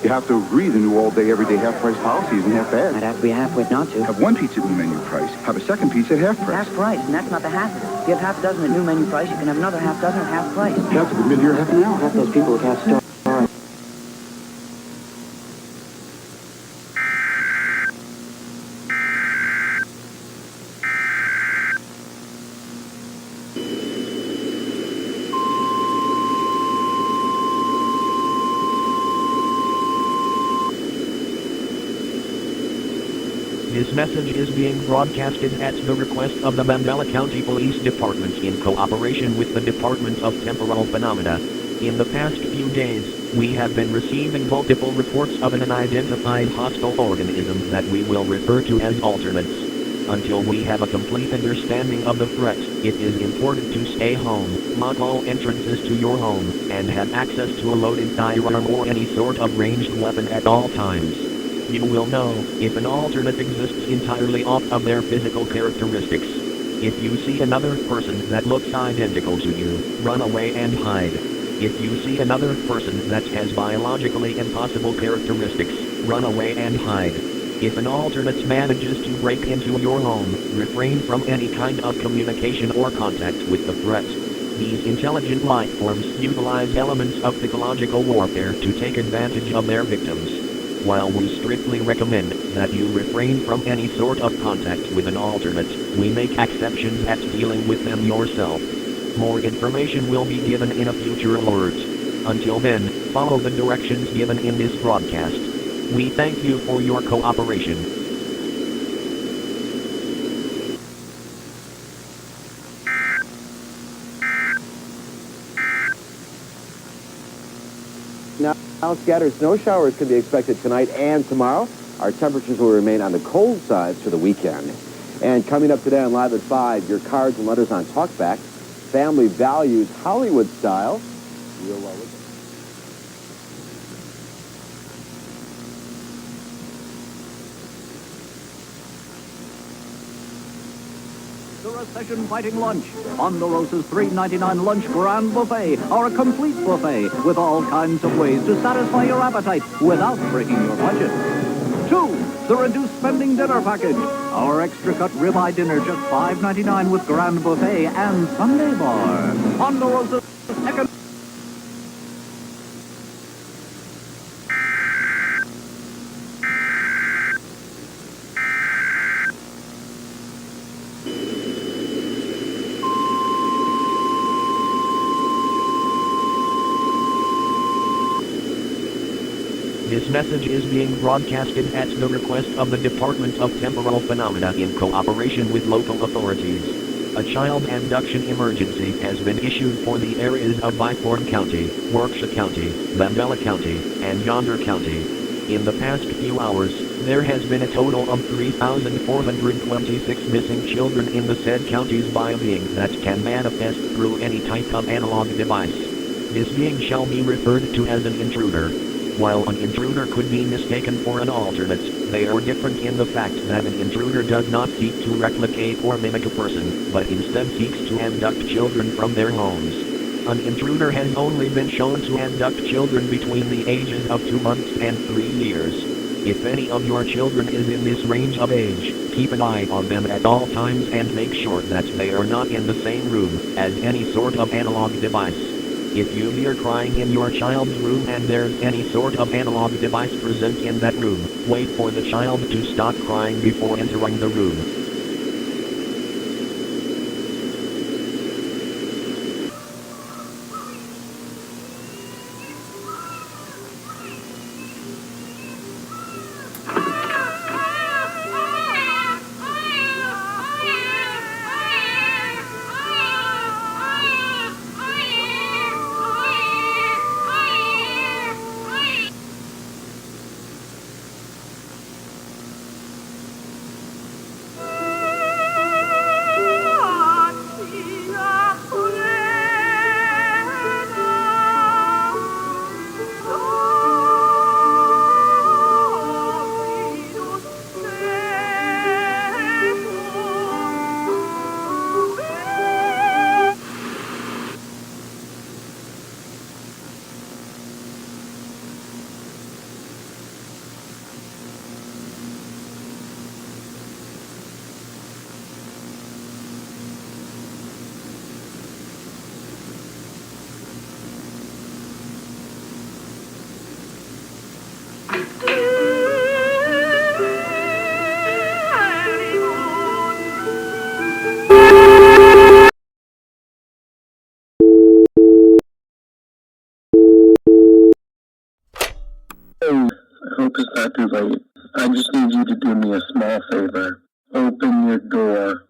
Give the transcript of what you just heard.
You have to agree the new all-day, everyday half-price policy isn't half bad. I'd have to be halfwit not to. Have one pizza at new menu price. Have a second pizza at half price. Half price, and that's not the half of it. If you have half a dozen at new menu price, you can have another half dozen at half price. You have to admit here half an hour. Half those people who can't store. This message is being broadcasted at the request of the Mandela County Police Department in cooperation with the Department of Temporal Phenomena. In the past few days, we have been receiving multiple reports of an unidentified hostile organism that we will refer to as alternates. Until we have a complete understanding of the threat, it is important to stay home, lock all entrances to your home, and have access to a loaded firearm or any sort of ranged weapon at all times. You will know if an alternate exists entirely off of their physical characteristics. If you see another person that looks identical to you, run away and hide. If you see another person that has biologically impossible characteristics, run away and hide. If an alternate manages to break into your home, refrain from any kind of communication or contact with the threat. These intelligent life forms utilize elements of psychological warfare to take advantage of their victims. While we strictly recommend that you refrain from any sort of contact with an alternate, we make exceptions at dealing with them yourself. More information will be given in a future alert. Until then, follow the directions given in this broadcast. We thank you for your cooperation. Now, scattered snow showers can be expected tonight and tomorrow. Our temperatures will remain on the cold side for the weekend. And coming up today on Live at 5, your cards and letters on Talkback, Family Values Hollywood Style. Real well with it. The Recession Fighting Lunch. Ponderosa's $3.99 lunch grand buffet, or a complete buffet with all kinds of ways to satisfy your appetite without breaking your budget. 2. The reduced spending dinner package. Our extra cut ribeye dinner just $5.99 with grand buffet and Sunday bar. Ponderosa's second. This message is being broadcasted at the request of the Department of Temporal Phenomena in cooperation with local authorities. A child abduction emergency has been issued for the areas of Byford County, Berkshire County, Mandela County, and Yonder County. In the past few hours, there has been a total of 3,426 missing children in the said counties by a being that can manifest through any type of analog device. This being shall be referred to as an intruder. While an intruder could be mistaken for an alternate, they are different in the fact that an intruder does not seek to replicate or mimic a person, but instead seeks to abduct children from their homes. An intruder has only been shown to abduct children between the ages of 2 months and 3 years. If any of your children is in this range of age, keep an eye on them at all times and make sure that they are not in the same room as any sort of analog device. If you hear crying in your child's room and there's any sort of analog device present in that room, wait for the child to stop crying before entering the room. I hope it's not too late. I just need you to do me a small favor. Open your door.